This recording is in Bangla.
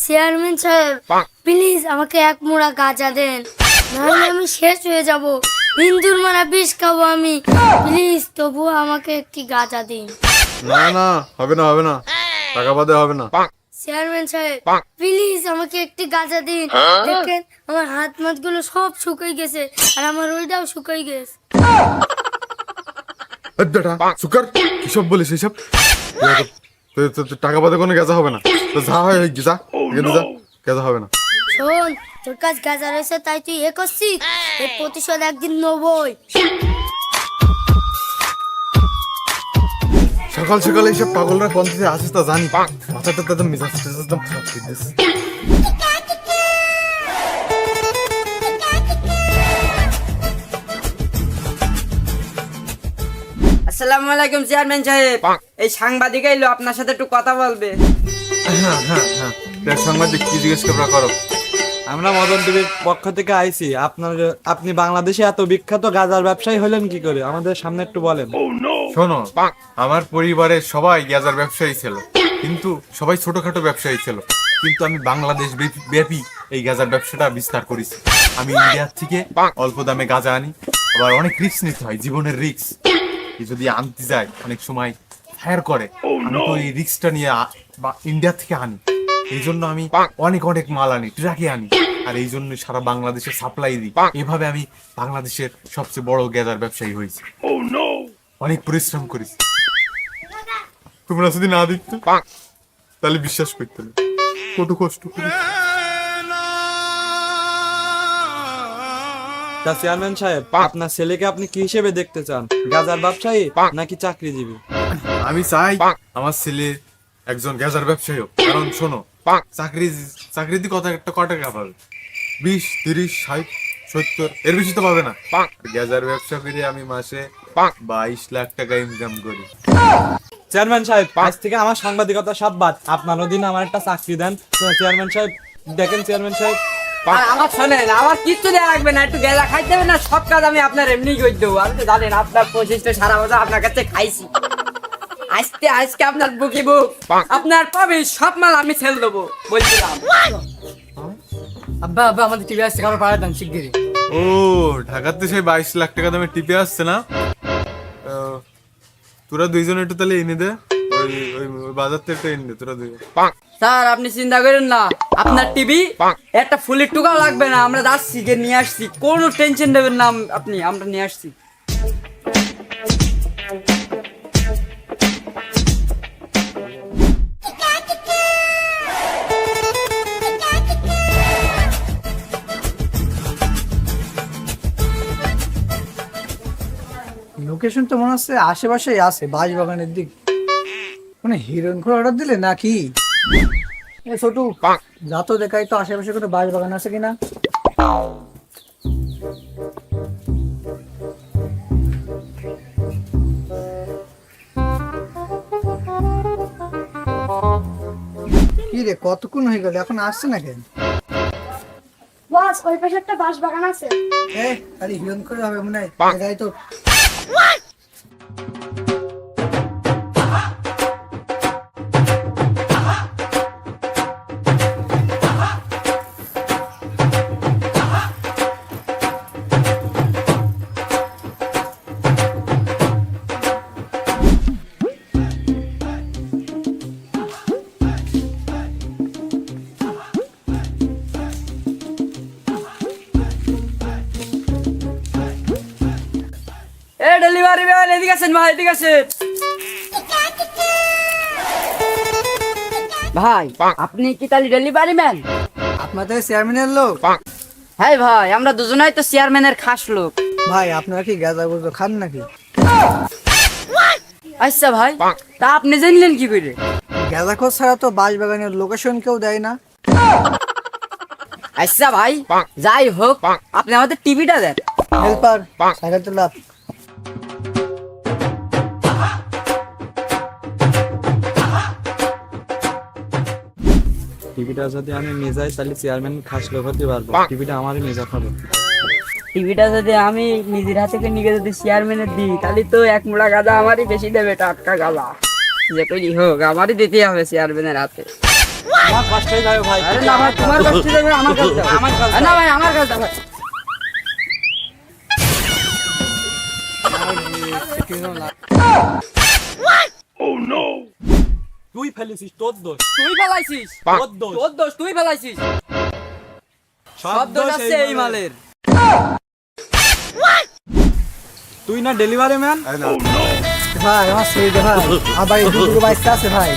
চেয়ারম্যান সাহেব, প্লিজ আমাকে এক মোড়া গাঁজা দেন, নাহলে আমি শেষ হয়ে যাব। হিন্দুর মারা বিষ খাবো আমি। প্লিজ তবুও আমাকে একটি গাঁজা দিন। না না, হবে না হবে না, টাকা বাদে হবে না। চেয়ারম্যান সাহেব, প্লিজ আমাকে একটি গাঁজা দিন। দেখেন আমার হাত মাত গুলো সব শুকিয়ে গেছে, আর আমার ওইটাও শুকিয়ে গেছে। সুকার কিসব বলিস এইসব? টাকা বাদে কোনো গেজা হবে না। তো যা হয় যা, এখানে যা, গেজা হবে না। শোন, তোর কাছে গাঁজা রয়েছে তাই তুই এ করছিস, এর প্রতিশোধ একদিন নেবই। সকাল সকাল এইসব পাগলরা কোন থেকে আসিস তা জানি। মাথাটা তো একদম মেজাজ একদম খারাপ করে দিয়েছে। আসসালামু আলাইকুম চেয়ারম্যান সাহেব, এই সাংবাদিক এলো আপনার সাথে একটু কথা বলবে। হ্যাঁ হ্যাঁ হ্যাঁ, সাংবাদিক কি জিজ্ঞেস করো? আমরা মদন টিভির পক্ষ থেকে আইছি। আপনি বাংলাদেশে এত বিখ্যাত গাঁজার ব্যবসায়ী হলেন কি করে, আমাদের সামনে একটু বলেন। শোনো, আমার পরিবারের সবাই গাঁজার ব্যবসায়ী ছিল, কিন্তু সবাই ছোটখাটো ব্যবসায়ী ছিল। কিন্তু আমি বাংলাদেশ ব্যাপী এই গাঁজার ব্যবসাটা বিস্তার করেছি। আমি ইন্ডিয়ার থেকে অল্প দামে গাঁজা আনি, আবার অনেক রিস্ক নিতে হয়, জীবনের রিস্ক। যদি আনতে যায় অনেক সময় ফায়ার করে, আমি তো এই রিস্কটা নিয়ে ইন্ডিয়া থেকে আনি। এই জন্য আমি অনেক অনেক মাল আনি, ট্রাকে আনি, আর এই জন্য সারা বাংলাদেশে সাপ্লাই দিই। এভাবে আমি বাংলাদেশের সবচেয়ে বড় গাঁজার ব্যবসায়ী হয়েছি। অনেক পরিশ্রম করেছি। তোমরা যদি না দেখতে তাহলে বিশ্বাস করতে না কত কষ্ট করি। তা চেয়ারম্যান সাহেব, আপনার ছেলেকে আপনি কি হিসেবে দেখতে চান, গাঁজার ব্যবসায়ী নাকি চাকরিজীবী? আমি চাই আমার ছেলে একজন গাঁজার ব্যবসায়ী হোক। কারণ শোনো, চাকরিতে কত টাকা পাবে? 20, 30, 60, 70, এর বেশি তো পাবে না। গাঁজার ব্যবসা করে আমি মাসে 22 লাখ টাকা ইনকাম করি। চেয়ারম্যান সাহেব, আজ থেকে আমার সাংবাদিকতা সব বাদ, আপনার অধীনে আমার একটা চাকরি দেন। চেয়ারম্যান সাহেব দেখেন, চেয়ারম্যান সাহেব আর আমার শোনেন, আমার কিচ্ছু দেওয়া লাগবে না, একটু গেলা খাইতে হবে না, সব কাজ আমি আপনার এমনি করে দেবো। আপনি তো জানেন আপনার 25টা সারা বছর আপনার কাছে খাইছি। আজকে আপনার বুকি বুক আপনার পাবে, সব মাল আমি ছেল দেবো বলছিলাম। আব্বা আব্বা আমাদের টিভি আসছে, খাবার পাঠাতাম শিগগিরই। ও, ঢাকাতে সেই 22 লাখ টাকা দামে টিপে আসছে না? তোরা দুইজন একটু তাহলে এনে দে, ওই বাজার থেকে এনে দে তোরা দুইজন। স্যার আপনি চিন্তা করেন না, আপনার টিভি একটা ফুলের টুকাও লাগবে না, আমরা যাচ্ছি গিয়ে নিয়ে আসছি, কোনো টেনশন নেবেন না আপনি, আমরা নিয়ে আসছি। লোকেশন তো মনে হচ্ছে আশেপাশেই আছে, বাঁশবাগানের দিক। মানে হিরোইন করে অর্ডার দিলে নাকি? এ ছোটু, যা তো দেখাই তো আশেপাশে কোনো বাঁশবাগান আছে কিনা। কি রে, কতক্ষণ হয়ে গেল, এখন আসছে না কেন? বস, ওই পাশে একটা বাঁশ বাগান আছে। আরে হিরোইন করে হবে মনে হয়, দেখাই তো। এ ডেলিভারি ম্যান, এদিকে আসেন ভাই, এদিকে আসেন। ভাই আপনি কি তাহলে ডেলিভারি ম্যান? আপনাদের চেয়ারম্যানের লোক? হ্যাঁ ভাই, আমরা দুজনাই তো চেয়ারম্যানের খাস লোক। ভাই আপনারা কি গাঁজা গুজো খান নাকি? আচ্ছা ভাই, তা আপনি জানলেন কি করে? গাঁজা খোঁজ ছাড়া তো বাঁশবাগানের লোকেশন কেউ দেয় না। আচ্ছা ভাই, যাই হোক, আপনি আমাদের টিভিটা দেন। হেল্পার সাইকেল তো লাভ। টিভিটা যদি আমি নিয়ে যাই তাহলে চেয়ারম্যান খাস লোক হতে পারবো, টিভিটা আমারই নিয়ে যেতে হবে। টিভিটা যদি আমি নিজের হাতে নিয়ে যদি চেয়ারম্যানের দিই, তাহলে তো এক মোড়া গাঁজা আমারই বেশি দেবে, টাটকা গাঁজা যে করি হোক আমারই দিতে হবে চেয়ারম্যানের হাতে। আমার কষ্টই যাবে ভাই। আরে না ভাই, তোমার কাছ থেকে যাবে, আমার কাছে দাও। আমার কাছে না ভাই, আমার কাছে দাও ভাই। তুই ফেলেছিস, তোর দোষ। তুই ফেলাইছিস, তোর দোষ। তোর দোষ, তুই ফেলাইছিস। সব দোষ আছে এই মালের। তুই না ডেলিভারি ম্যান? ভাই আমার ছেড়ে দে ভাই, আবার এই দুটো বাচ্চা আছে ভাই।